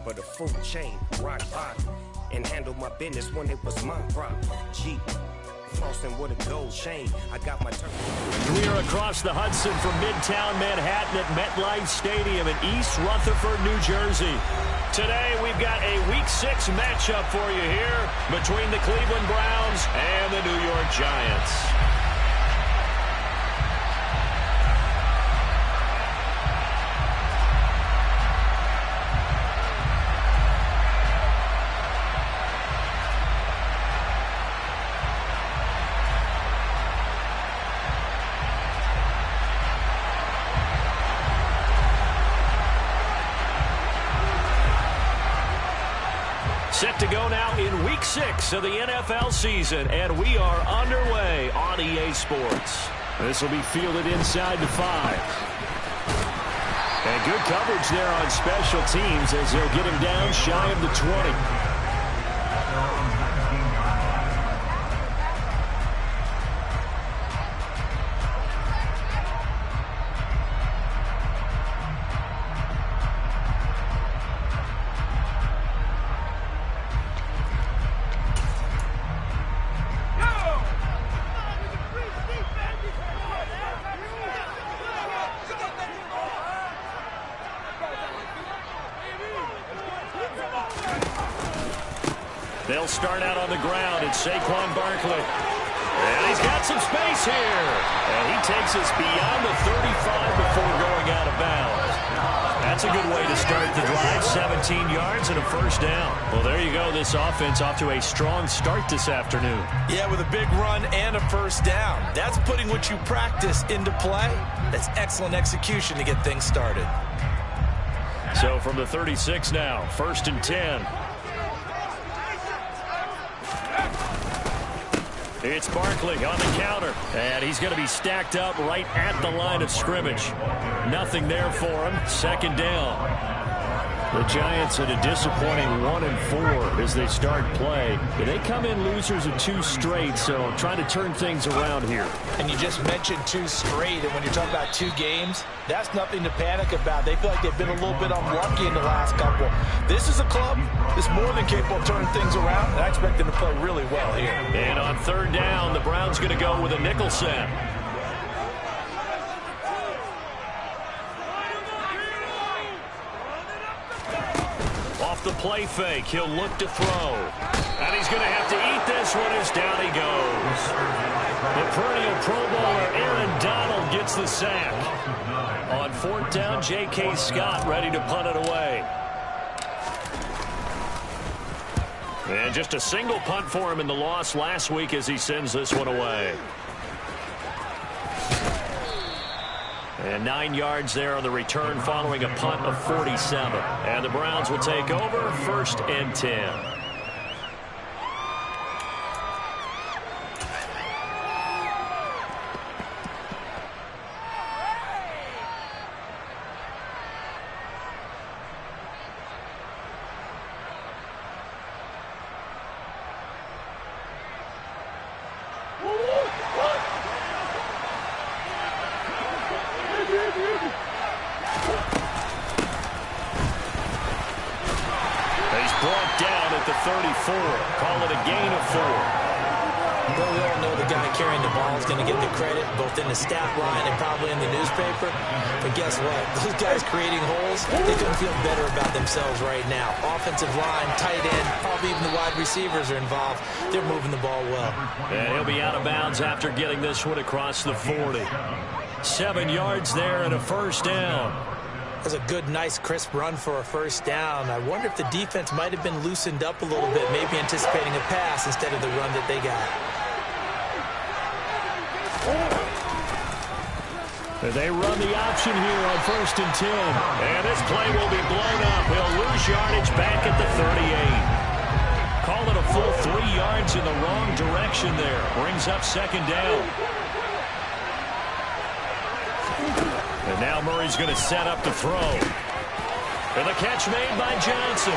of the food chain, rock bottom, and handle my business when it was my problem. Jeep, flossing with a gold chain. I got my turn. We are across the Hudson from Midtown Manhattan at MetLife Stadium in East Rutherford, New Jersey. Today we've got a Week 6 matchup for you here between the Cleveland Browns and the New York Giants. Set to go now in Week 6 of the NFL season, and we are underway on EA Sports. This will be fielded inside the 5. And good coverage there on special teams as they'll get him down shy of the 20. They'll start out on the ground. It's Saquon Barkley. And he's got some space here. And he takes us beyond the 35 before going out of bounds. That's a good way to start the drive. 17 yards and a first down. Well, there you go. This offense off to a strong start this afternoon. Yeah, with a big run and a first down. That's putting what you practice into play. That's excellent execution to get things started. So from the 36 now, 1st and 10. It's Barkley on the counter, and he's going to be stacked up right at the line of scrimmage. Nothing there for him. 2nd down. The Giants at a disappointing 1-4 as they start play. They come in losers of 2 straight, so trying to turn things around here. And you just mentioned 2 straight, and when you're talking about 2 games, that's nothing to panic about. They feel like they've been a little bit unlucky in the last couple. This is a club that's more than capable of turning things around, and I expect them to play really well here. And on 3rd down, the Browns going to go with a nickel set. Off the play fake, he'll look to throw. And he's going to have to eat this one as down he goes. The perennial Pro Bowler Aaron Donald gets the sack. On 4th down, J.K. Scott ready to punt it away. And just a single punt for him in the loss last week as he sends this one away. And 9 yards there on the return following a punt of 47. And the Browns will take over 1st and 10. Call it a gain of 4. Well, we all know the guy carrying the ball is going to get the credit, both in the stat line and probably in the newspaper. But guess what? Those guys creating holes, they couldn't feel better about themselves right now. Offensive line, tight end, probably even the wide receivers are involved. They're moving the ball well. And he'll be out of bounds after getting this one across the 40. 7 yards there and a first down. That's a good, nice, crisp run for a first down. I wonder if the defense might have been loosened up a little bit, maybe anticipating a pass instead of the run that they got. They run the option here on 1st and 10. And this play will be blown up. He'll lose yardage back at the 38. Call it a full 3 yards in the wrong direction there. Brings up 2nd down. And now Murray's going to set up the throw. And the catch made by Johnson.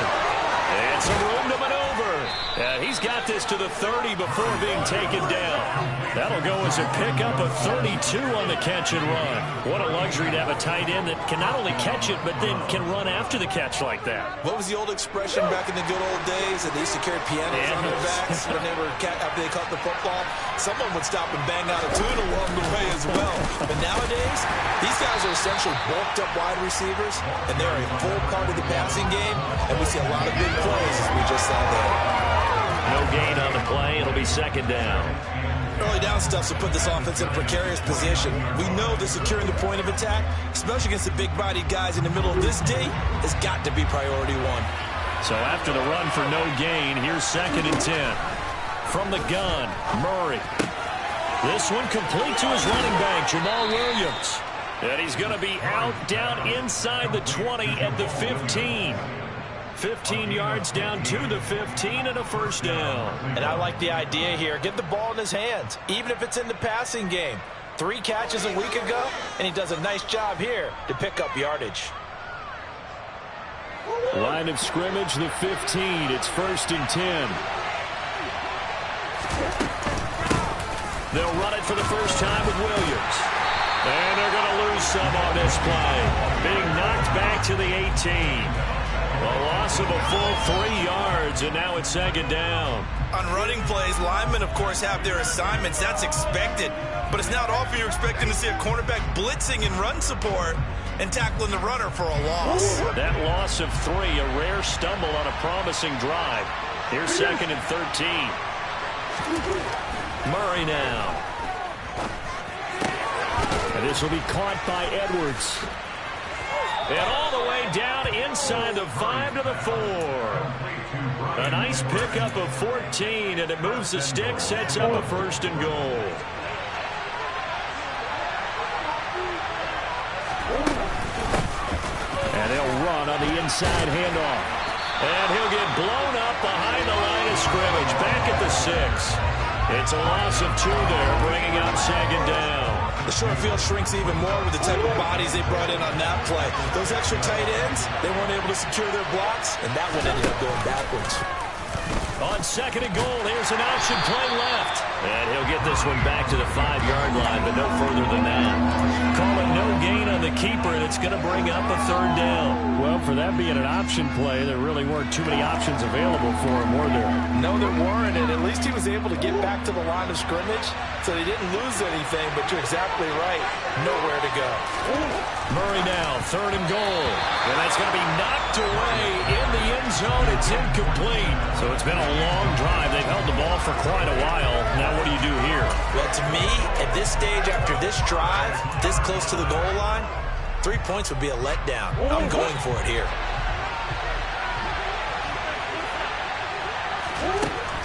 And some room to maneuver. And he's got this to the 30 before being taken down. That'll go as a pickup of 32 on the catch and run. What a luxury to have a tight end that can not only catch it, but then can run after the catch like that. What was the old expression back in the good old days that they used to carry pianos on their backs when they were after they caught the football? Someone would stop and bang out a tune along the way as well. But nowadays, these guys are essentially bulked up wide receivers, and they're a full part of the passing game, and we see a lot of big plays as we just saw there. No gain on the play. It'll be second down. Early down stuff to put this offense in a precarious position. We know that securing the point of attack, especially against the big-bodied guys in the middle of this day, has got to be priority one. So after the run for no gain, here's 2nd and 10. From the gun, Murray. This one complete to his running back, Jamal Williams. And he's going to be out down inside the 20 at the 15. 15 yards down to the 15 and a first down. And I like the idea here. Get the ball in his hands, even if it's in the passing game. 3 catches a week ago, and he does a nice job here to pick up yardage. Line of scrimmage, the 15. It's 1st and 10. They'll run it for the first time with Williams. And they're going to lose some on this play. Being knocked back to the 18. A loss of a full 3 yards, and now it's 2nd down. On running plays, linemen, of course, have their assignments. That's expected. But it's not often you're expecting to see a cornerback blitzing in run support and tackling the runner for a loss. That loss of 3, a rare stumble on a promising drive. Here's 2nd and 13. Murray now. And this will be caught by Edwards. And all the way down inside the 5 to the 4. A nice pickup of 14, and it moves the stick, sets up a 1st and goal. And they'll run on the inside handoff. And he'll get blown up behind the line of scrimmage, back at the 6. It's a loss of 2 there, bringing up 2nd down. The short field shrinks even more with the type of bodies they brought in on that play. Those extra tight ends, they weren't able to secure their blocks, and that one ended up going backwards. On 2nd and goal, here's an option play left. And he'll get this one back to the 5-yard line, but no further than that. Call it no gain on the keeper, and it's going to bring up a 3rd down. Well, for that being an option play, there really weren't too many options available for him, were there? No, there weren't, and at least he was able to get back to the line of scrimmage, so he didn't lose anything, but you're exactly right. Nowhere to go. Murray now, 3rd and goal. And that's going to be knocked away in the end zone. It's incomplete. So it's been a long drive. They've held the ball for quite a while. Now what do you do here? Well, to me, at this stage after this drive, this close to the goal line, 3 points would be a letdown. I'm going for it here.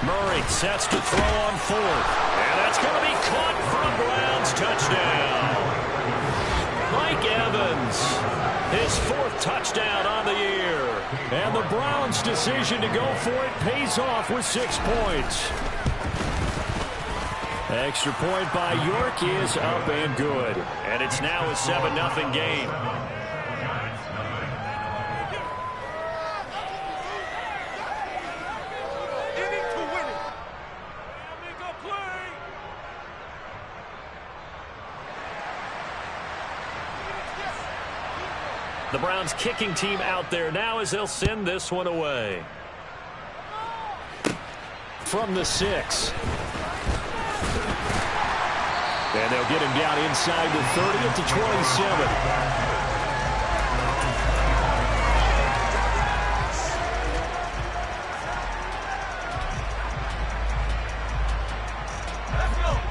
Murray sets to throw on 4th. And that's going to be caught for a Browns touchdown. Mike Evans, his 4th touchdown on the year. And the Browns' decision to go for it pays off with 6 points. Extra point by York is up and good. And it's now a 7-0 game. The Browns kicking team out there now as they'll send this one away. From the 6. And they'll get him down inside the 30 at the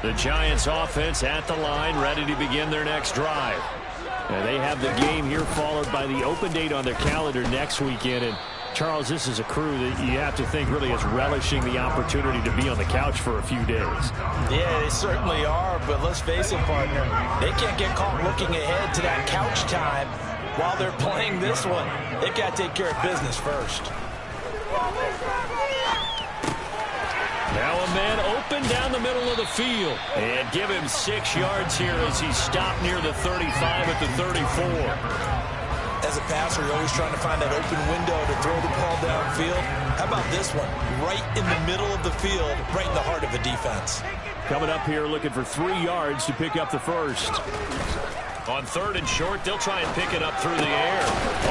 27. The Giants offense at the line, ready to begin their next drive. And they have the game here followed by the open date on their calendar next weekend. And Charles, this is a crew that you have to think really is relishing the opportunity to be on the couch for a few days. Yeah, they certainly are, but let's face it, partner. They can't get caught looking ahead to that couch time while they're playing this one. They've got to take care of business first. Now a man open down the middle of the field. And give him 6 yards here as he stopped near the 35 at the 34. As a passer, you're always trying to find that open window to throw the ball downfield. How about this one? Right in the middle of the field, right in the heart of the defense. Coming up here looking for 3 yards to pick up the first. On 3rd and short, they'll try and pick it up through the air.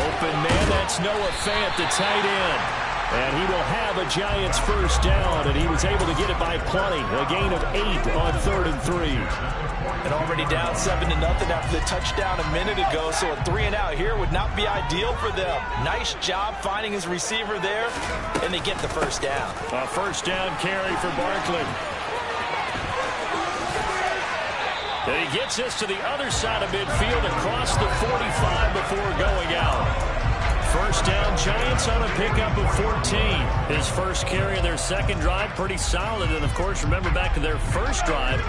Open man, that's Noah Fant, the tight end. And he will have a Giants first down, and he was able to get it by plenty. A gain of 8 on 3rd and 3. And already down 7-0 after the touchdown a minute ago, so a 3-and-out here would not be ideal for them. Nice job finding his receiver there, and they get the first down. A first down carry for Barkley. And he gets us to the other side of midfield across the 45 before going out. First down, Giants on a pickup of 14. His first carry of their second drive, pretty solid. And, of course, remember back to their first drive,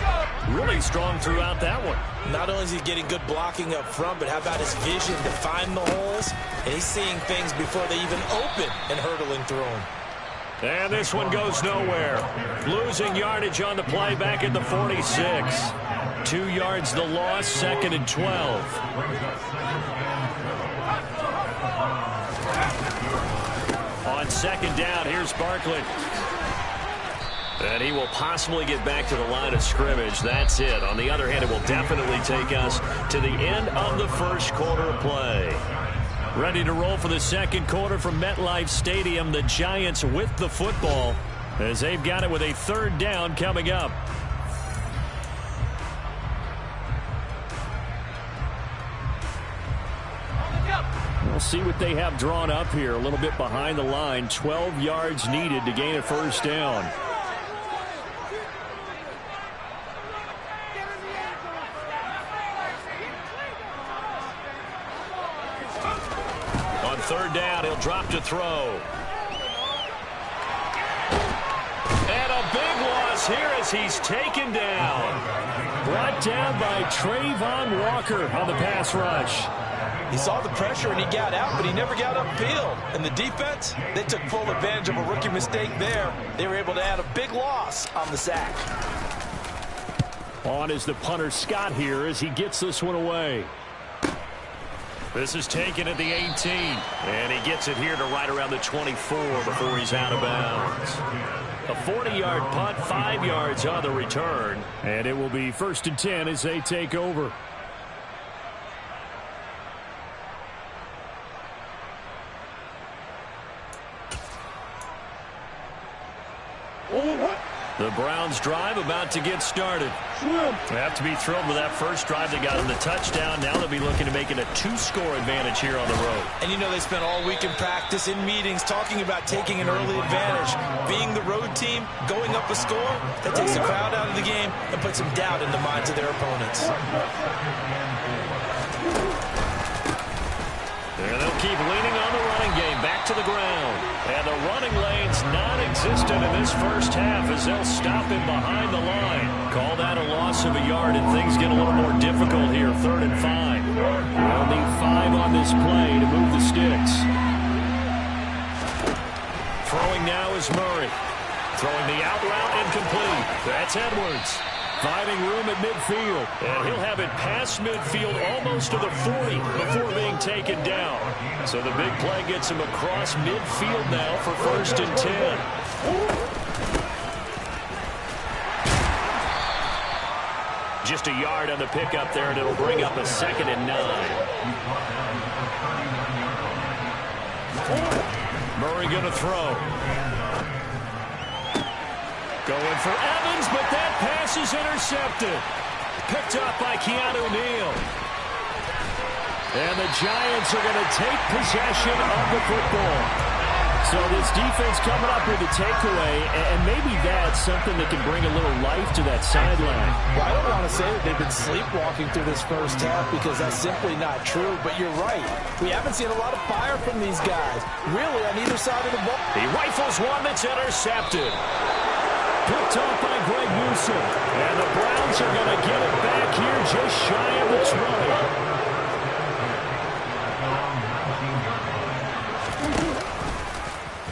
really strong throughout that one. Not only is he getting good blocking up front, but how about his vision to find the holes? And he's seeing things before they even open and hurdling through them. And this one goes nowhere. Losing yardage on the play back at the 46. 2 yards the loss, 2nd and 12. On 2nd down, here's Barkley. And he will possibly get back to the line of scrimmage. That's it. On the other hand, it will definitely take us to the end of the first quarter of play. Ready to roll for the second quarter from MetLife Stadium. The Giants with the football as they've got it with a 3rd down coming up. We'll see what they have drawn up here. A little bit behind the line. 12 yards needed to gain a first down. On 3rd down, he'll drop to throw. And a big loss here as he's taken down. Brought down by Trayvon Walker on the pass rush. He saw the pressure and he got out, but he never got upfield. And the defense, they took full advantage of a rookie mistake there. They were able to add a big loss on the sack. On is the punter Scott here as he gets this one away. This is taken at the 18. And he gets it here to right around the 24 before he's out of bounds. A 40-yard punt, 5 yards on the return. And it will be 1st and 10 as they take over. The Browns drive about to get started. They have to be thrilled with that first drive. They got them the touchdown. Now they'll be looking to make it a 2-score advantage here on the road. And you know they spent all week in practice, in meetings, talking about taking an early advantage. Being the road team, going up a score, that takes the crowd out of the game and puts some doubt in the minds of their opponents. And they'll keep leaning on the running game. Back to the ground. And the running lane's non-existent in this first half as they'll stop him behind the line. Call that a loss of a yard, and things get a little more difficult here. 3rd and 5. They'll need 5 on this play to move the sticks. Throwing now is Murray. Throwing the out route incomplete. That's Edwards. Finding room at midfield. And he'll have it past midfield almost to the 40 before being taken down. So the big play gets him across midfield now for 1st and 10. Just a yard on the pickup there, and it'll bring up a 2nd and 9. Murray going to throw. Going for Evans, but that pass is intercepted. Picked up by Keanu Neal. And the Giants are going to take possession of the football. So this defense coming up with a takeaway, and maybe that's something that can bring a little life to that sideline. Well, I don't want to say that they've been sleepwalking through this first half because that's simply not true, but you're right. We haven't seen a lot of fire from these guys, really, on either side of the ball. He rifles one that's intercepted. Picked off by Greg Newsom. And the Browns are going to get it back here just shy of the 20.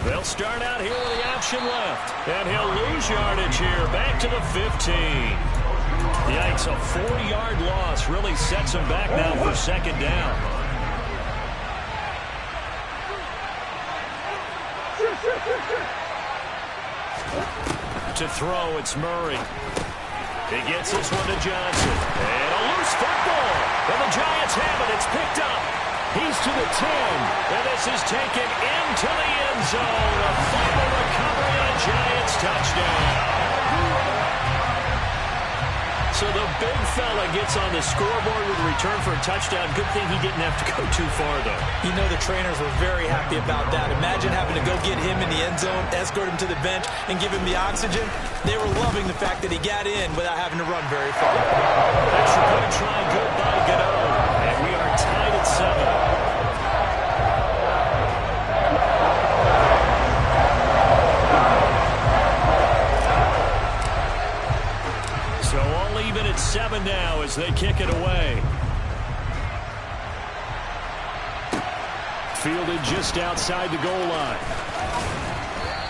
They'll start out here with the option left. And he'll lose yardage here. Back to the 15. Yikes, a 4-yard loss really sets him back now for 2nd down. To throw, it's Murray. He gets this one to Johnson. And a loose football. And the Giants have it. It's picked up. He's to the 10. And this is taken into the end zone. A final recovery and a Giants touchdown. So the big fella gets on the scoreboard with a return for a touchdown. Good thing he didn't have to go too far, though. You know the trainers were very happy about that. Imagine having to go get him in the end zone, escort him to the bench, and give him the oxygen. They were loving the fact that he got in without having to run very far. Extra point try, good by Gano. And we are tied at 7. So all even at 7 now as they kick it away. Fielded just outside the goal line.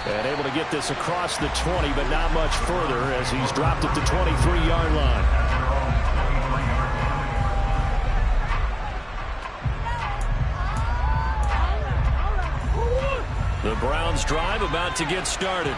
And able to get this across the 20, but not much further as he's dropped it to 23-yard line. The Browns drive about to get started.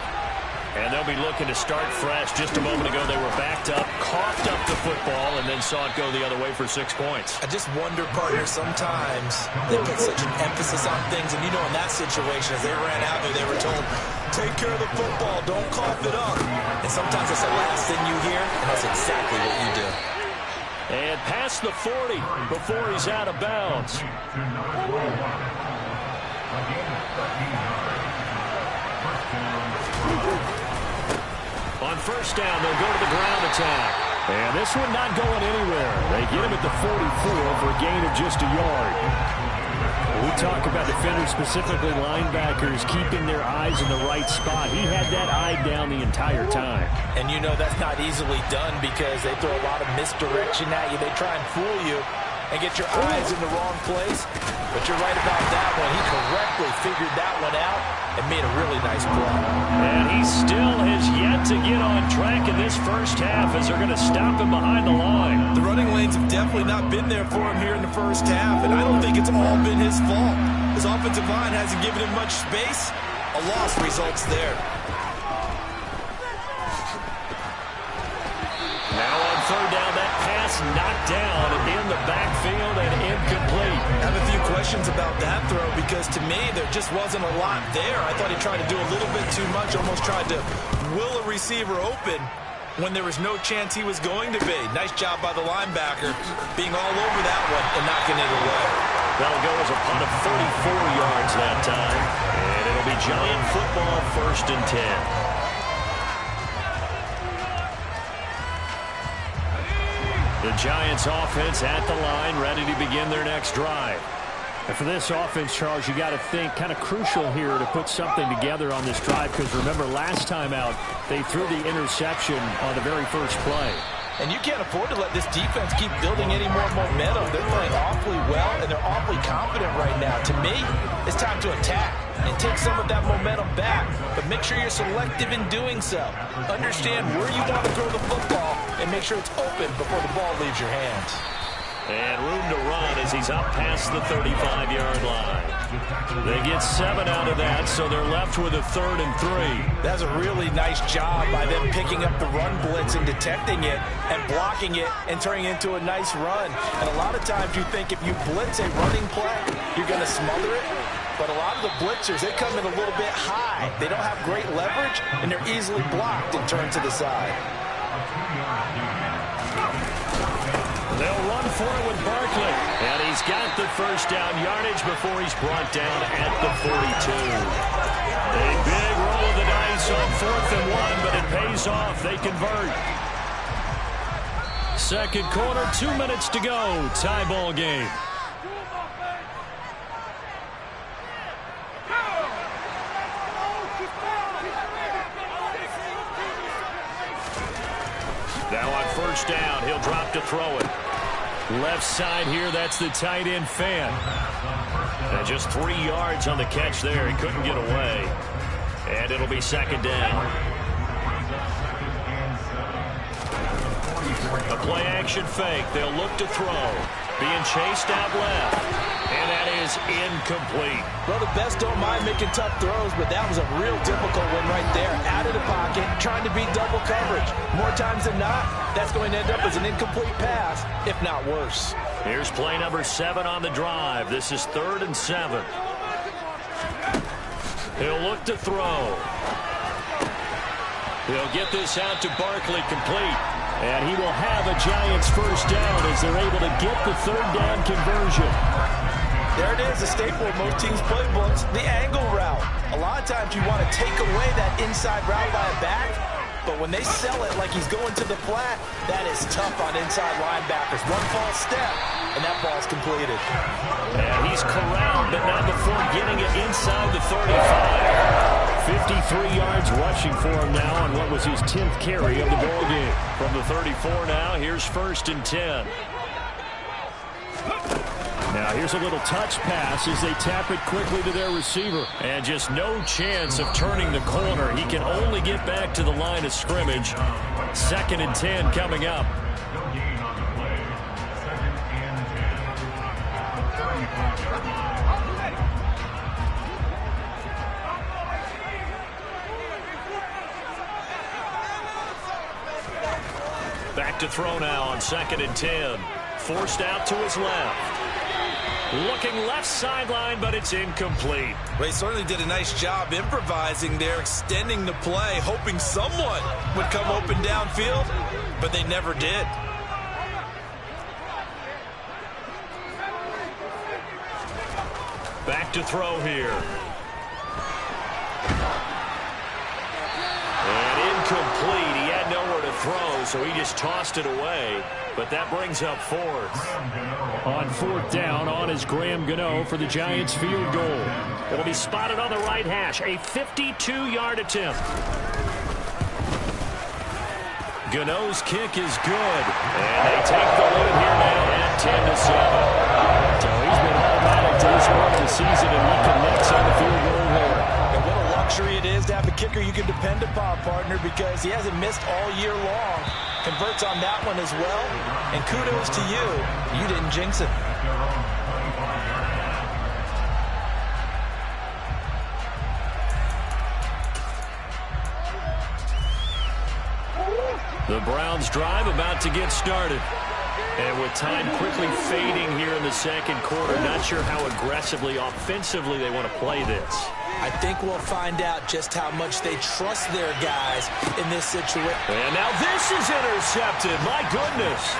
And they'll be looking to start fresh. Just a moment ago, they were backed up, coughed up the football, and then saw it go the other way for 6 points. I just wonder, partner, sometimes they put such an emphasis on things. And, you know, in that situation, as they ran out there, they were told, take care of the football, don't cough it up. And sometimes that's the last thing you hear, and that's exactly what you do. And past the 40 before he's out of bounds. On first down, they'll go to the ground attack. And this one not going anywhere. They get him at the 44 for a gain of just a yard. We talk about defenders, specifically linebackers, keeping their eyes in the right spot. He had that eye down the entire time. And you know that's not easily done because they throw a lot of misdirection at you. They try and fool you and get your eyes in the wrong place. But you're right about that one. He correctly figured that one out and made a really nice play. And he still has yet to get on track in this first half as they're going to stop him behind the line. The running lanes have definitely not been there for him here in the first half, and I don't think it's all been his fault. His offensive line hasn't given him much space. A loss results there. Now on third down, that pass knocked down in the backfield and incomplete. I have a few questions about that throw because to me there just wasn't a lot there. I thought he tried to do a little bit too much, almost tried to will a receiver open when there was no chance he was going to be. Nice job by the linebacker being all over that one and knocking it away. That'll go as a punt of 34 yards that time. And it'll be Giant football, 1st and 10. The Giants offense at the line, ready to begin their next drive. And for this offense, Charles, you got to think kind of crucial here to put something together on this drive because remember last time out, they threw the interception on the very first play. And you can't afford to let this defense keep building any more momentum. They're playing awfully well, and they're awfully confident right now. To me, it's time to attack and take some of that momentum back. But make sure you're selective in doing so. Understand where you want to throw the football and make sure it's open before the ball leaves your hands. And room to run as he's up past the 35-yard line. They get 7 out of that, so they're left with a 3rd and 3. That's a really nice job by them picking up the run blitz and detecting it and blocking it and turning it into a nice run. And a lot of times you think if you blitz a running play, you're going to smother it. But a lot of the blitzers, they come in a little bit high. They don't have great leverage, and they're easily blocked and turned to the side. They'll run for it with Barkley. And he's got the first down yardage before he's brought down at the 42. A big roll of the dice on 4th and 1, but it pays off. They convert. Second quarter, 2 minutes to go. Tie ball game. Now on first down, he'll drop to throw it. Left side here, that's the tight end Fan. And just 3 yards on the catch there. He couldn't get away. And it'll be 2nd down. A play action fake. They'll look to throw. Being chased out left. And that is incomplete. Well, the best don't mind making tough throws, but that was a real difficult one right there. Out of the pocket, trying to beat double coverage. More times than not, that's going to end up as an incomplete pass, if not worse. Here's play number 7 on the drive. This is 3rd and 7. He'll look to throw. He'll get this out to Barkley, complete. And he will have a Giants first down as they're able to get the 3rd down conversion. There it is, a staple of most teams' playbooks, the angle route. A lot of times you want to take away that inside route by a back, but when they sell it like he's going to the flat, that is tough on inside linebackers. One false step, and that ball's completed. And he's corralled, but not before getting it inside the 35. 53 yards rushing for him now on what was his 10th carry of the ballgame. From the 34 now, here's 1st and 10. Now here's a little touch pass as they tap it quickly to their receiver. And just no chance of turning the corner. He can only get back to the line of scrimmage. 2nd and 10 coming up. Back to throw now on 2nd and 10. Forced out to his left. Looking left sideline, but it's incomplete. Well, he certainly did a nice job improvising there, extending the play, hoping someone would come open downfield, but they never did. Back to throw here. And incomplete. He had nowhere to throw, so he just tossed it away. But that brings up 4th. On 4th down, on is Graham Gano for the Giants field goal. It'll be spotted on the right hash. A 52-yard attempt. Gano's kick is good. And they take the lead here now at 10-7. So he's been automatic to this part of the season, and he connects on the field goal here. And what a luxury it is to have a kicker you can depend upon, partner, because he hasn't missed all year long. Converts on that one as well. And kudos to you. You didn't jinx it. The Browns drive about to get started. And with time quickly fading here in the 2nd quarter, not sure how aggressively, offensively they want to play this. I think we'll find out just how much they trust their guys in this situation. And now this is intercepted. My goodness.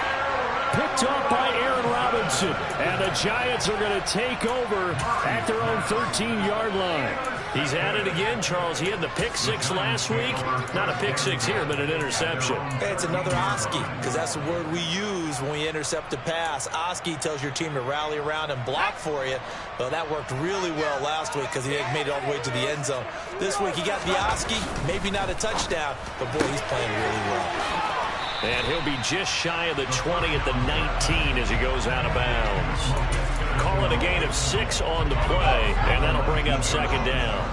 Picked up by Aaron Robinson. And the Giants are going to take over at their own 13-yard line. He's at it again, Charles. He had the pick 6 last week. Not a pick 6 here, but an interception. It's another Oski, because that's the word we use when we intercept a pass. Oski tells your team to rally around and block for you. Well, that worked really well last week because he made it all the way to the end zone. This week he got the Oski, maybe not a touchdown, but boy, he's playing really well. And he'll be just shy of the 20 at the 19 as he goes out of bounds. Call it a gain of 6 on the play, and that'll bring up 2nd down.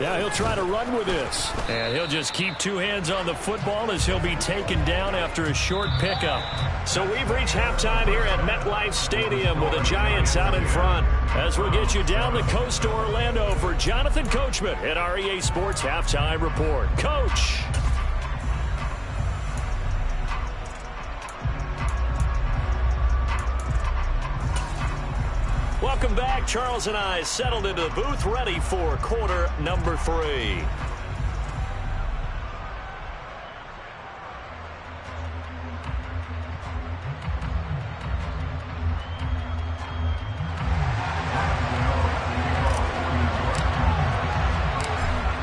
Yeah, he'll try to run with this. And he'll just keep 2 hands on the football as he'll be taken down after a short pickup. So we've reached halftime here at MetLife Stadium with the Giants out in front. As we'll get you down the coast to Orlando for Jonathan Coachman at our EA Sports Halftime Report. Coach. Welcome back. Charles and I settled into the booth, ready for quarter number 3.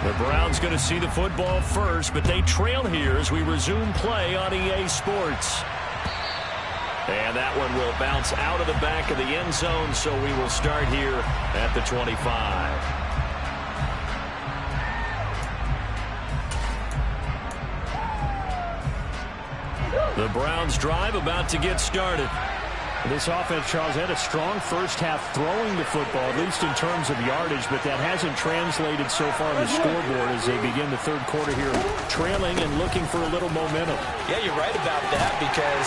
The Browns going to see the football first, but they trail here as we resume play on EA Sports. And that one will bounce out of the back of the end zone, so we will start here at the 25. The Browns drive about to get started. This offense, Charles, had a strong first half throwing the football, at least in terms of yardage, but that hasn't translated so far on the scoreboard as they begin the third quarter here, trailing and looking for a little momentum. Yeah, you're right about that because,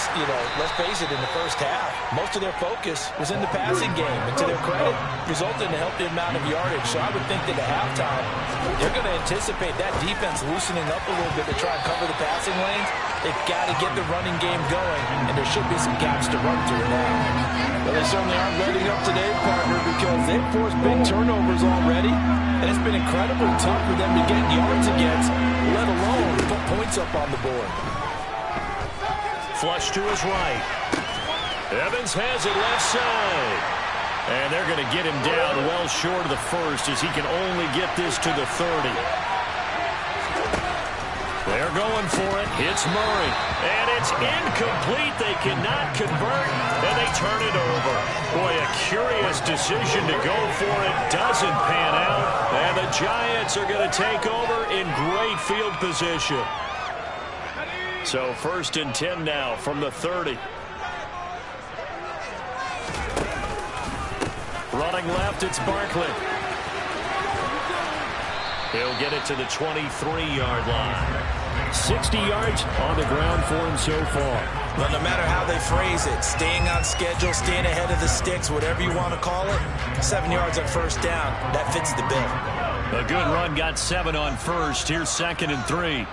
let's face it, in the first half, most of their focus was in the passing game, and to their credit, resulted in a healthy amount of yardage. So I would think that at halftime, they're going to anticipate that defense loosening up a little bit to try and cover the passing lanes. They've got to get the running game going, and there should be some gaps to run through now. Well, they certainly aren't letting up today, partner, because they've forced big turnovers already, and it's been incredibly tough for them to get yards against, let alone put points up on the board. Flush to his right. Evans has it left side. And they're going to get him down well short of the first as he can only get this to the 30. They're going for it. Hits Murray. And it's incomplete. They cannot convert, and they turn it over. Boy, a curious decision to go for it. Doesn't pan out. And the Giants are going to take over in great field position. So 1st and 10 now from the 30. Running left, it's Barkley. He'll get it to the 23-yard line. 60 yards on the ground for him so far. Well, no matter how they phrase it, staying on schedule, staying ahead of the sticks, whatever you want to call it, 7 yards on first down, that fits the bill. A good run got 7 on first. Here's 2nd and 3.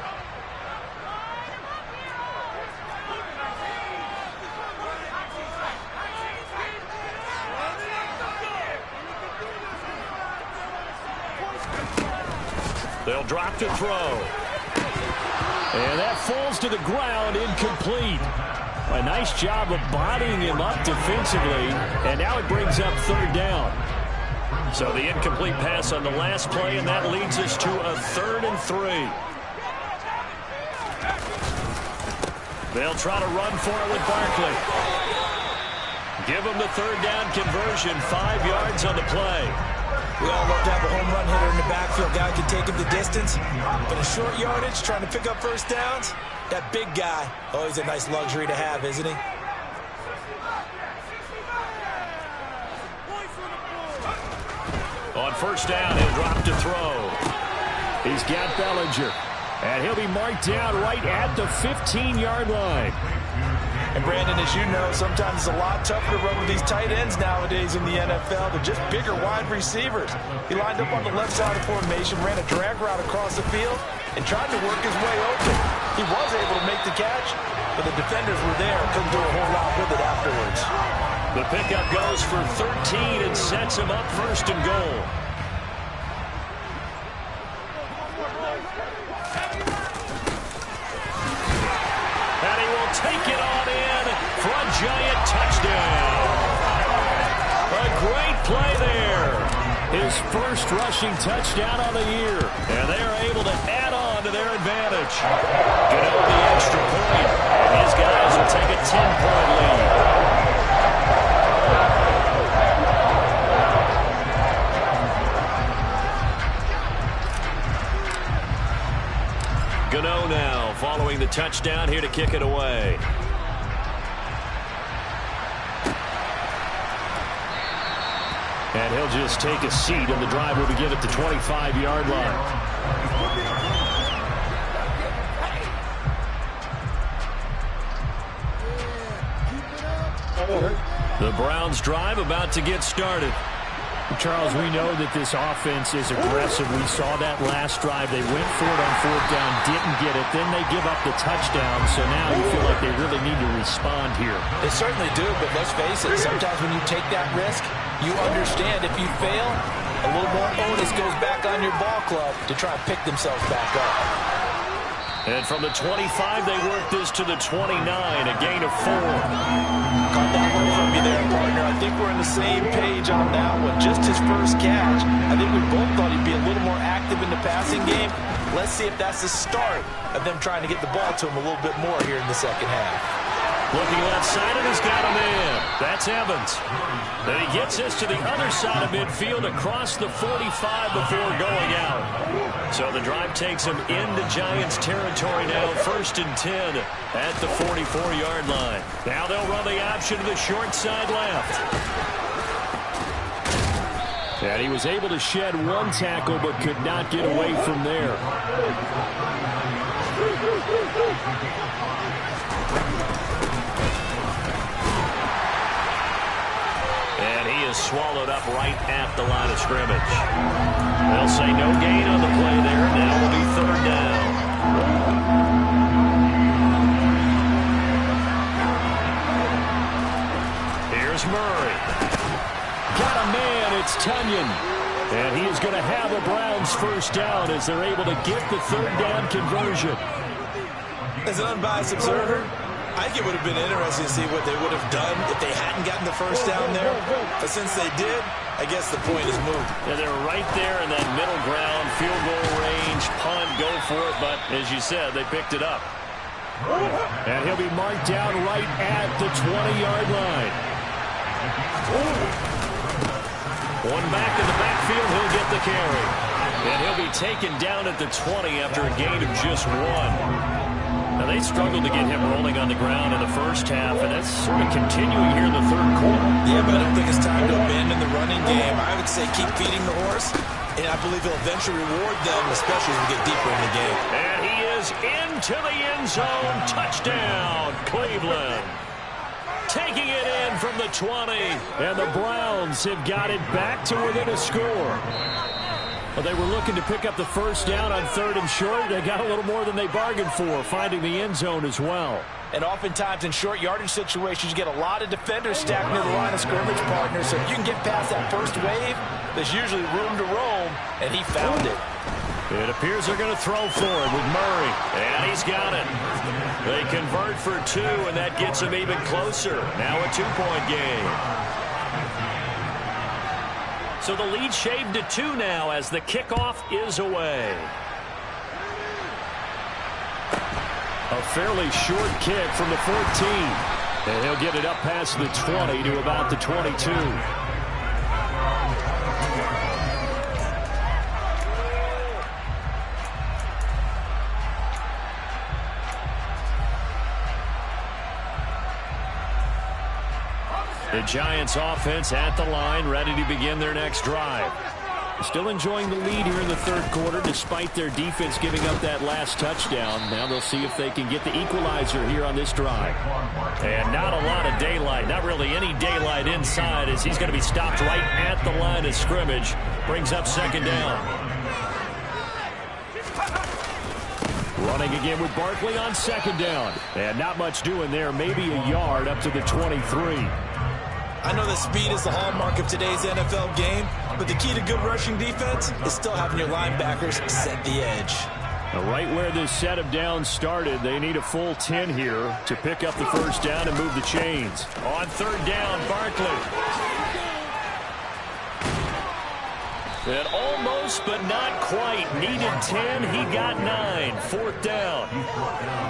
They'll drop to throw. And that falls to the ground, incomplete. A nice job of bodying him up defensively, and now it brings up 3rd down. So the incomplete pass on the last play, and that leads us to a 3rd and 3. They'll try to run for it with Barkley. Give him the 3rd down conversion, 5 yards on the play. We all love to have a home run hitter in the backfield. Guy can take him the distance. But in short yardage, trying to pick up first downs, that big guy, always a nice luxury to have, isn't he? On first down, he'll drop to throw. He's got Bellinger. And he'll be marked down right at the 15-yard line. And Brandon, as you know, sometimes it's a lot tougher to run with these tight ends nowadays in the NFL. They're just bigger wide receivers. He lined up on the left side of formation, ran a drag route across the field, and tried to work his way open. He was able to make the catch, but the defenders were there and couldn't do a whole lot with it afterwards. The pickup goes for 13 and sets him up 1st and goal. And he will take it on in for a Giant touchdown. A great play there. His first rushing touchdown of the year. And they are able to add on to their advantage. Get over the extra point. And his guys will take a 10-point lead. Gano now following the touchdown here to kick it away. And he'll just take a seat, and the drive will begin at the 25-yard line. The Browns drive about to get started. Charles, we know that this offense is aggressive. We saw that last drive. They went for it on 4th down, didn't get it. Then they give up the touchdown, so now you feel like they really need to respond here. They certainly do, but let's face it, sometimes when you take that risk, you understand if you fail, a little more onus goes back on your ball club to try and pick themselves back up. And from the 25, they work this to the 29, a gain of 4. Caught that one from you there, partner. I think we're on the same page on that one. Just his first catch. I think we both thought he'd be a little more active in the passing game. Let's see if that's the start of them trying to get the ball to him a little bit more here in the second half. Looking left side, and he's got him in. That's Evans. Then he gets this to the other side of midfield across the 45 before going out. So the drive takes him into Giants territory now, 1st and 10 at the 44-yard line. Now they'll run the option to the short side left. And he was able to shed one tackle but could not get away from there. And he is swallowed up right at the line of scrimmage. They'll say no gain on the play there. Now will be 3rd down. Here's Murray. Got a man. It's Tunyon. And he is going to have a Browns 1st down as they're able to get the 3rd down conversion. As an unbiased observer, I think it would have been interesting to see what they would have done if they hadn't gotten the 1st down there. But since they did, I guess the point is moved. Yeah, they're right there in that middle ground, field goal range, punt, go for it. But as you said, they picked it up. And he'll be marked down right at the 20-yard line. One back in the backfield, he'll get the carry. And he'll be taken down at the 20 after a gain of just 1. Now, they struggled to get him rolling on the ground in the 1st half, and that's sort of continuing here in the 3rd quarter. Yeah, but I don't think it's time to abandon the running game. I would say keep feeding the horse, and I believe he'll eventually reward them, especially as we get deeper in the game. And he is into the end zone. Touchdown, Cleveland. Taking it in from the 20, and the Browns have got it back to within a score. Well, they were looking to pick up the 1st down on 3rd and short. They got a little more than they bargained for, finding the end zone as well. And oftentimes in short yardage situations, you get a lot of defenders stacked near the line of scrimmage partners. So if you can get past that first wave, there's usually room to roam, and he found it. It appears they're going to throw for it with Murray. And he's got it. They convert for 2, and that gets them even closer. Now a 2-point game. So the lead shaved to 2 now as the kickoff is away. A fairly short kick from the 14. And he'll get it up past the 20 to about the 22. The Giants offense at the line, ready to begin their next drive. Still enjoying the lead here in the 3rd quarter, despite their defense giving up that last touchdown. Now they'll see if they can get the equalizer here on this drive. And not a lot of daylight, not really any daylight inside, as he's going to be stopped right at the line of scrimmage. Brings up 2nd down. Running again with Barkley on 2nd down. And not much doing there, maybe a yard up to the 23. I know that speed is the hallmark of today's NFL game, but the key to good rushing defense is still having your linebackers set the edge. Now right where this set of downs started, they need a full 10 here to pick up the 1st down and move the chains. On 3rd down, Barkley. And almost, but not quite. Needed 10, he got 9. 4th down.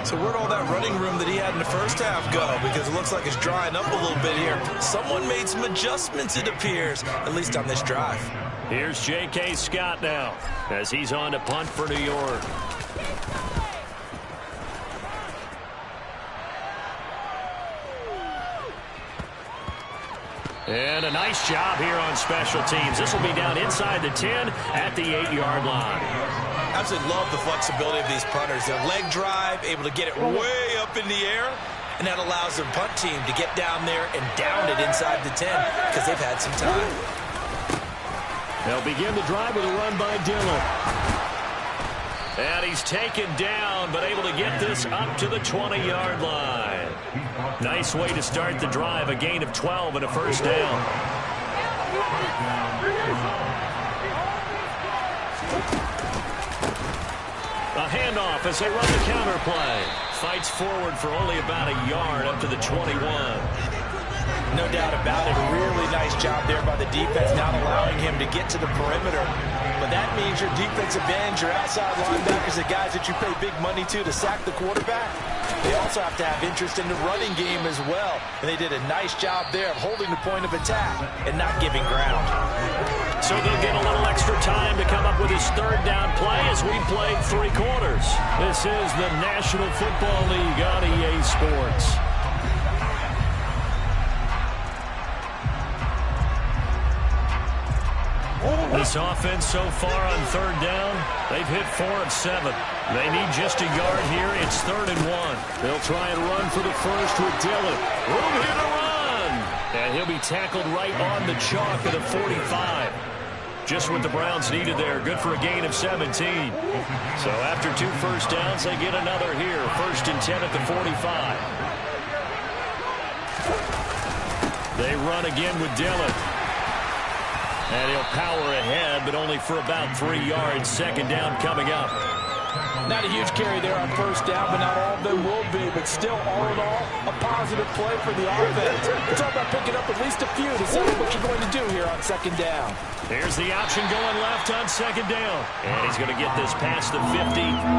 So where'd all that running room that he had in the 1st half go? Because it looks like it's drying up a little bit here. Someone made some adjustments, it appears, at least on this drive. Here's J.K. Scott now as he's on to punt for New York. And a nice job here on special teams. This will be down inside the 10 at the 8-yard line. Absolutely love the flexibility of these punters. Their leg drive, able to get it way up in the air, and that allows their punt team to get down there and down it inside the 10 because they've had some time. They'll begin the drive with a run by Dillon. And he's taken down, but able to get this up to the 20-yard line. Nice way to start the drive, a gain of 12 and a 1st down. A handoff as they run the counter play. Fights forward for only about a yard up to the 21. No doubt about it. A really nice job there by the defense, not allowing him to get to the perimeter. But that means your defensive ends, your outside linebackers, the guys that you pay big money to sack the quarterback, they also have to have interest in the running game as well. And they did a nice job there of holding the point of attack and not giving ground. So they'll get a little extra time to come up with his third down play as we played 3 quarters. This is the National Football League on EA Sports. This offense so far on third down, they've hit 4 of 7. They need just a yard here. It's 3rd and 1. They'll try and run for the first with Dillon. Room here to run. And he'll be tackled right on the chalk at the 45. Just what the Browns needed there. Good for a gain of 17. So after 2 first downs, they get another here. 1st and 10 at the 45. They run again with Dillon. And he'll power ahead, but only for about 3 yards. 2nd down coming up. Not a huge carry there on first down, but not all of them will be. But still, all in all, a positive play for the offense. It's all about picking up at least a few to see what you're going to do here on 2nd down. Here's the option going left on 2nd down. And he's going to get this past the 50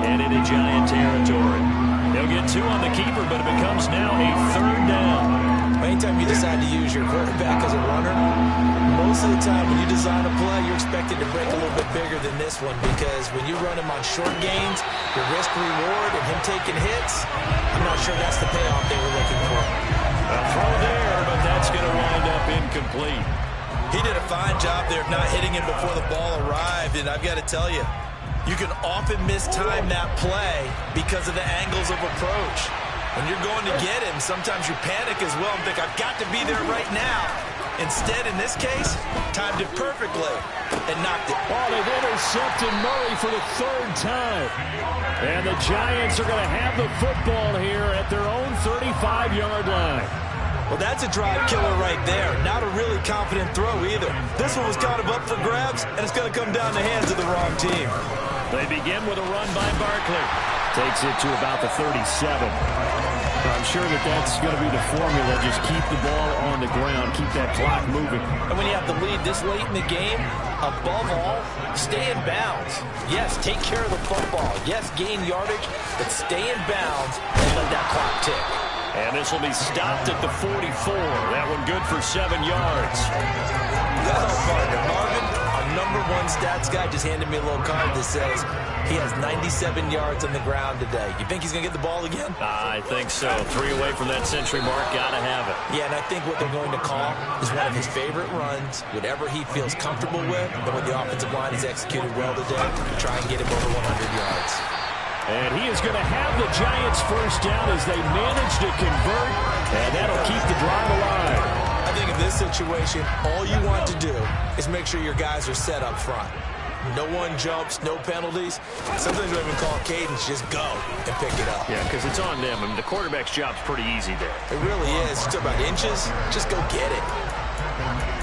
and into Giant territory. He'll get 2 on the keeper, but it becomes now a 3rd down. Anytime you decide to use your quarterback as a runner, most of the time when you design a play, you're expected to break a little bit bigger than this one, because when you run him on short gains, your risk-reward and him taking hits, I'm not sure that's the payoff they were looking for. A throw there, but that's going to wind up incomplete. He did a fine job there of not hitting him before the ball arrived, and I've got to tell you, you can often mistime that play because of the angles of approach. When you're going to get him, sometimes you panic as well and think, I've got to be there right now. Instead, in this case, timed it perfectly and knocked it. Oh, they've intercepted Murray for the 3rd time. And the Giants are going to have the football here at their own 35-yard line. Well, that's a drive killer right there. Not a really confident throw either. This one was kind of up for grabs, and it's going to come down the hands of the wrong team. They begin with a run by Barkley. Takes it to about the 37. I'm sure that's going to be the formula. Just keep the ball on the ground. Keep that clock moving. And when you have the lead this late in the game, above all, stay in bounds. Yes, take care of the football. Yes, gain yardage, but stay in bounds and let that clock tick. And this will be stopped at the 44. That one good for 7 yards. Marvin, our #1 stats guy, just handed me a little card that says he has 97 yards on the ground today. You think he's going to get the ball again? I think so. 3 away from that century mark. Got to have it. Yeah, and I think what they're going to call is one of his favorite runs, whatever he feels comfortable with, and what the offensive line has executed well today, try and get him over 100 yards. And he is going to have the Giants first down as they manage to convert, and that'll keep the drive alive. I think in this situation, all you want to do is make sure your guys are set up front. No one jumps, no penalties. Sometimes we even call cadence, just go and pick it up. Yeah, because it's on them. I mean, the quarterback's job's pretty easy there. It really is. It's about inches. Just go get it.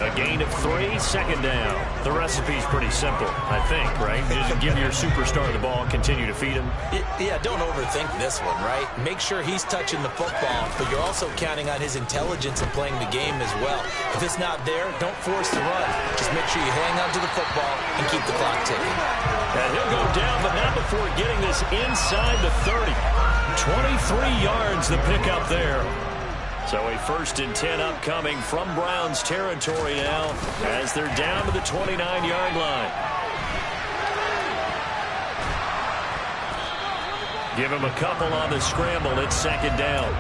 A gain of 3, 2nd down. The recipe's pretty simple, I think, right? Just give your superstar the ball, continue to feed him. Yeah, don't overthink this one, right? Make sure he's touching the football, but you're also counting on his intelligence in playing the game as well. If it's not there, don't force the run. Just make sure you hang on to the football and keep the clock ticking. And he'll go down, but not before getting this inside the 30. 23 yards the pickup there. So a 1st and 10 upcoming from Browns territory now as they're down to the 29-yard line. Give him a couple on the scramble. It's 2nd down.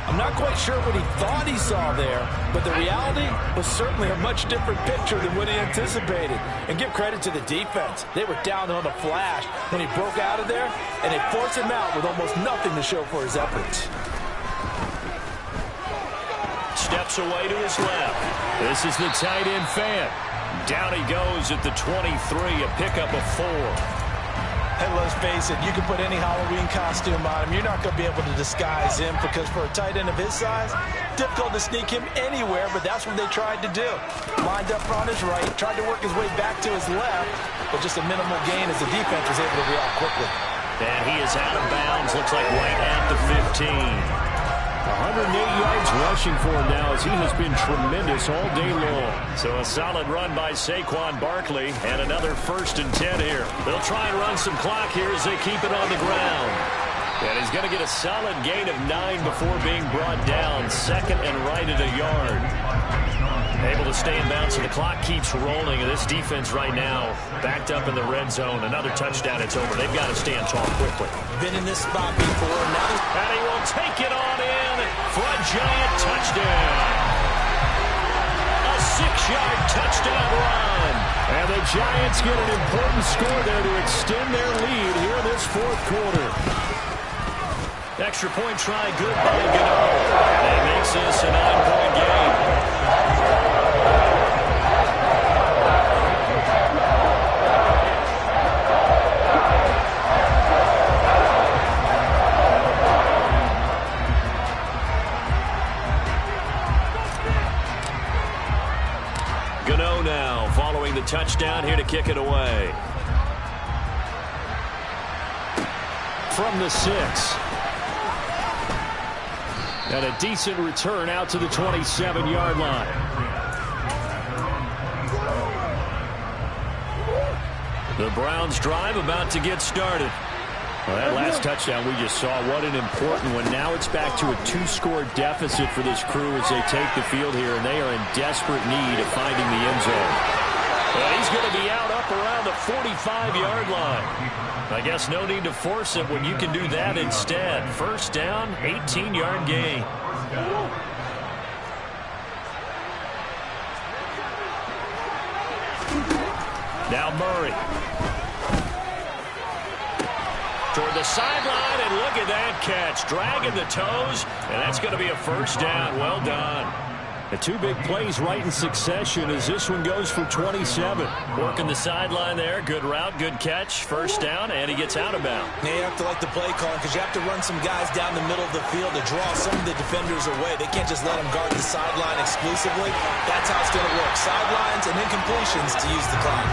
I'm not quite sure what he thought he saw there, but the reality was certainly a much different picture than what he anticipated. And give credit to the defense. They were down on the flash when he broke out of there, and they forced him out with almost nothing to show for his efforts. Steps away to his left. This is the tight end Fant. Down he goes at the 23, a pickup of 4. And let's face it, you can put any Halloween costume on him. You're not going to be able to disguise him, because for a tight end of his size, difficult to sneak him anywhere, but that's what they tried to do. Lined up on his right, tried to work his way back to his left, but just a minimal gain as the defense was able to react quickly. And he is out of bounds, looks like right at the 15. 108 yards rushing for him now as he has been tremendous all day long. So a solid run by Saquon Barkley and another 1st and 10 here. They'll try and run some clock here as they keep it on the ground. And he's going to get a solid gain of 9 before being brought down. 2nd and right at a yard. Able to stay in bounds, so the clock keeps rolling. And this defense right now backed up in the red zone. Another touchdown, it's over. They've got to stand tall quickly. Been in this spot before. Now, and he will take it on in for a Giant touchdown. A 6-yard touchdown run. And the Giants get an important score there to extend their lead here in this 4th quarter. Extra point try, good by Gano. And it makes this a 9-point game. Gano now following the touchdown here to kick it away. From the 6. And a decent return out to the 27-yard line. The Browns drive about to get started. Well, that last touchdown we just saw, what an important one. Now it's back to a 2-score deficit for this crew as they take the field here, and they are in desperate need of finding the end zone. Well, he's going to be out up around the 45-yard line. I guess no need to force it when you can do that instead. 1st down, 18-yard gain. Now Murray. Toward the sideline, and look at that catch. Dragging the toes, and that's going to be a 1st down. Well done. The 2 big plays right in succession as this one goes for 27. Working the sideline there. Good route, good catch. 1st down, and he gets out of bounds. Yeah, you have to like the play call because you have to run some guys down the middle of the field to draw some of the defenders away. They can't just let them guard the sideline exclusively. That's how it's going to work. Sidelines and incompletions to use the clock.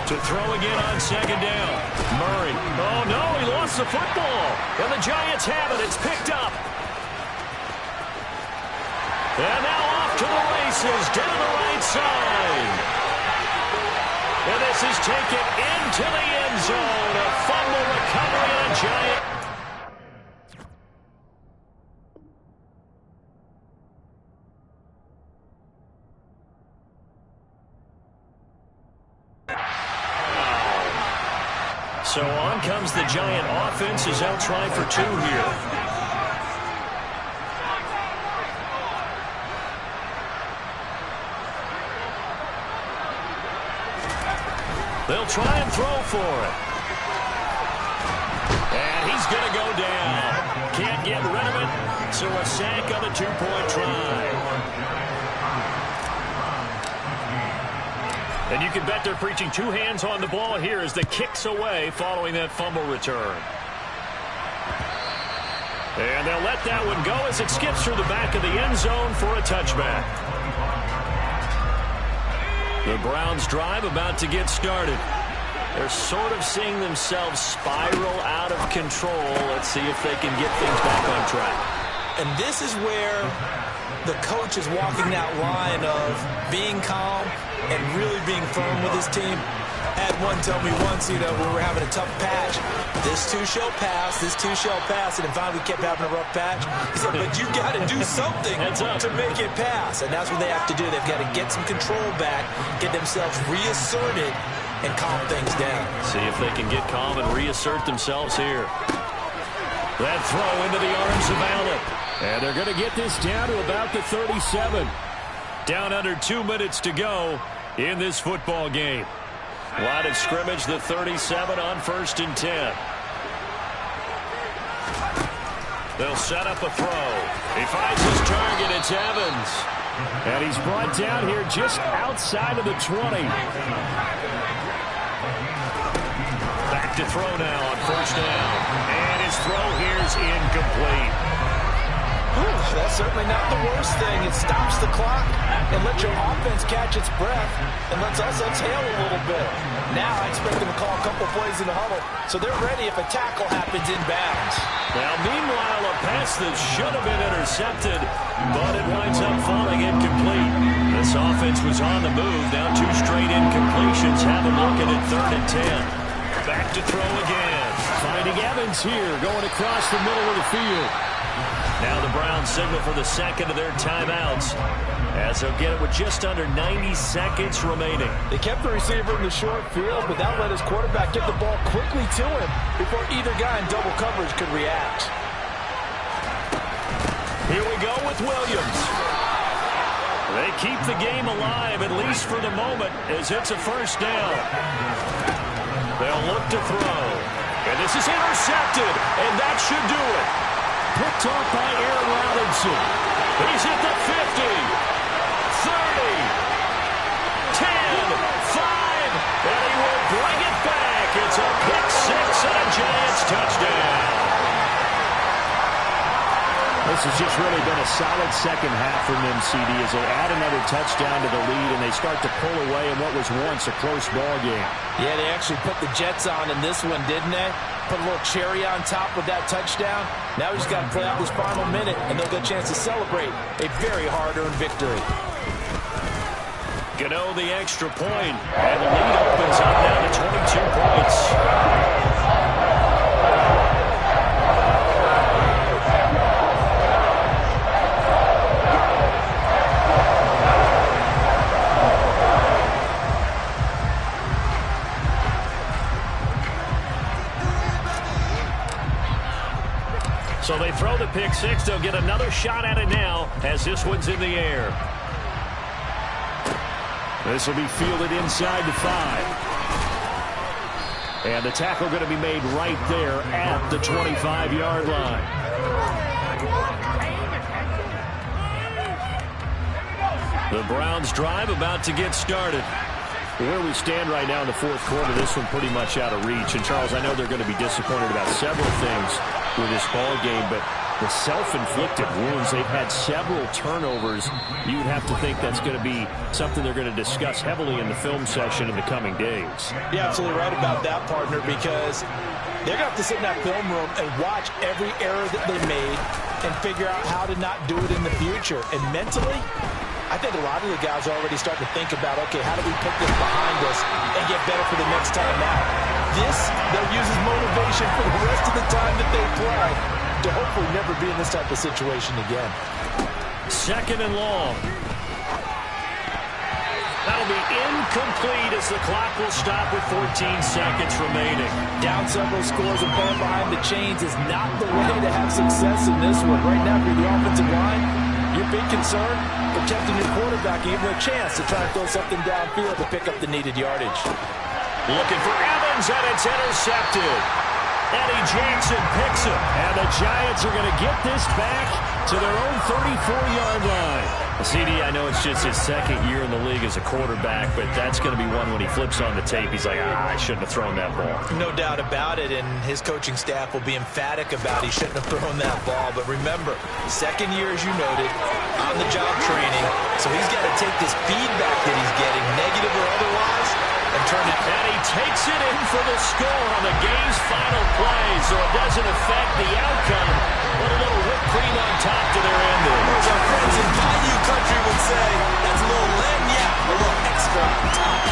To throw again on 2nd down. Murray. Oh, no, he lost the football. And the Giants have it. It's picked up. And now off to the races down the right side. And this is taken into the end zone. A fumble recovery on Giant. So on comes the Giant offense as they'll try for 2 here. They'll try and throw for it. And he's going to go down. Can't get rid of it. So a sack on the 2-point try. And you can bet they're preaching 2 hands on the ball here as the kick's away following that fumble return. And they'll let that one go as it skips through the back of the end zone for a touchback. The Browns drive about to get started. They're sort of seeing themselves spiral out of control. Let's see if they can get things back on track. And this is where the coach is walking that line of being calm and really being firm with his team. Had one tell me once, when we were having a tough patch, this too shall pass, this too shall pass, and finally we kept having a rough patch. He said, but you got to do something to make it pass, and that's what they have to do. They've got to get some control back, get themselves reasserted, and calm things down. See if they can get calm and reassert themselves here. That throw into the arms of Allen. And they're going to get this down to about the 37. Down under 2 minutes to go in this football game. Line of scrimmage, the 37 on 1st and 10. They'll set up a throw. He finds his target. It's Evans. And he's brought down here just outside of the 20. Back to throw now on 1st down. And his throw here is incomplete. That's certainly not the worst thing. It stops the clock and lets your offense catch its breath and lets us exhale a little bit. Now I expect them to call a couple plays in the huddle, so they're ready if a tackle happens inbounds. Now, meanwhile, a pass that should have been intercepted, but it winds up falling incomplete. This offense was on the move. Now 2 straight incompletions have them looking at 3rd and 10. Back to throw again. Finding Evans here, going across the middle of the field. Now the Browns signal for the second of their timeouts, as they'll get it with just under 90 seconds remaining. They kept the receiver in the short field, but that let his quarterback get the ball quickly to him before either guy in double coverage could react. Here we go with Williams. They keep the game alive, at least for the moment, as it's a first down. They'll look to throw. And this is intercepted, and that should do it. Picked off by Aaron Robinson. He's at the 50, 30, 10, 5, and he will bring it back. It's a pick 6 and a Giants touchdown. This has just really been a solid second half from them, CD, as they add another touchdown to the lead and they start to pull away in what was once a close ball game. Yeah, they actually put the Jets on in this one, didn't they? Put a little cherry on top with that touchdown. Now we just got to play out this final minute, and they'll get a chance to celebrate a very hard-earned victory. Gano the extra point, and the lead opens up now to 22 points. So they throw the pick 6. They'll get another shot at it now as this one's in the air. This will be fielded inside the 5. And the tackle going to be made right there at the 25-yard line. The Browns drive about to get started. Where we stand right now in the 4th quarter, this one pretty much out of reach. And, Charles, I know they're going to be disappointed about several things with this ball game, but the self-inflicted wounds, they've had several turnovers. You would have to think that's going to be something they're going to discuss heavily in the film session in the coming days. You're absolutely right about that, partner, because they're going to have to sit in that film room and watch every error that they made and figure out how to not do it in the future. And mentally, I think a lot of the guys are already starting to think about, okay, how do we put this behind us and get better for the next time out? This, they'll use as motivation for the rest of the time that they play to hopefully never be in this type of situation again. 2nd and long. That'll be incomplete as the clock will stop with 14 seconds remaining. Down several scores and playing behind the chains is not the way to have success in this one. Right now, for the offensive line, your big concern, protecting your quarterback, giving him a chance to try and throw something downfield to pick up the needed yardage. Looking for Evans, and it's intercepted. Eddie Jackson picks him, and the Giants are going to get this back to their own 34-yard line. CD, I know it's just his 2nd year in the league as a quarterback, but that's going to be one when he flips on the tape. He's like, I shouldn't have thrown that ball. No doubt about it, and his coaching staff will be emphatic about he shouldn't have thrown that ball. But remember, 2nd year, as you noted, on-the-job training, so he's got to take this feedback that he's getting, negative or otherwise, and turn it. And he takes it in for the score on the game's final play, so it doesn't affect the outcome, but a little whipped cream on top to their ending. As our friends in Bayou Country would say, that's a little lagniappe, a little extra on top.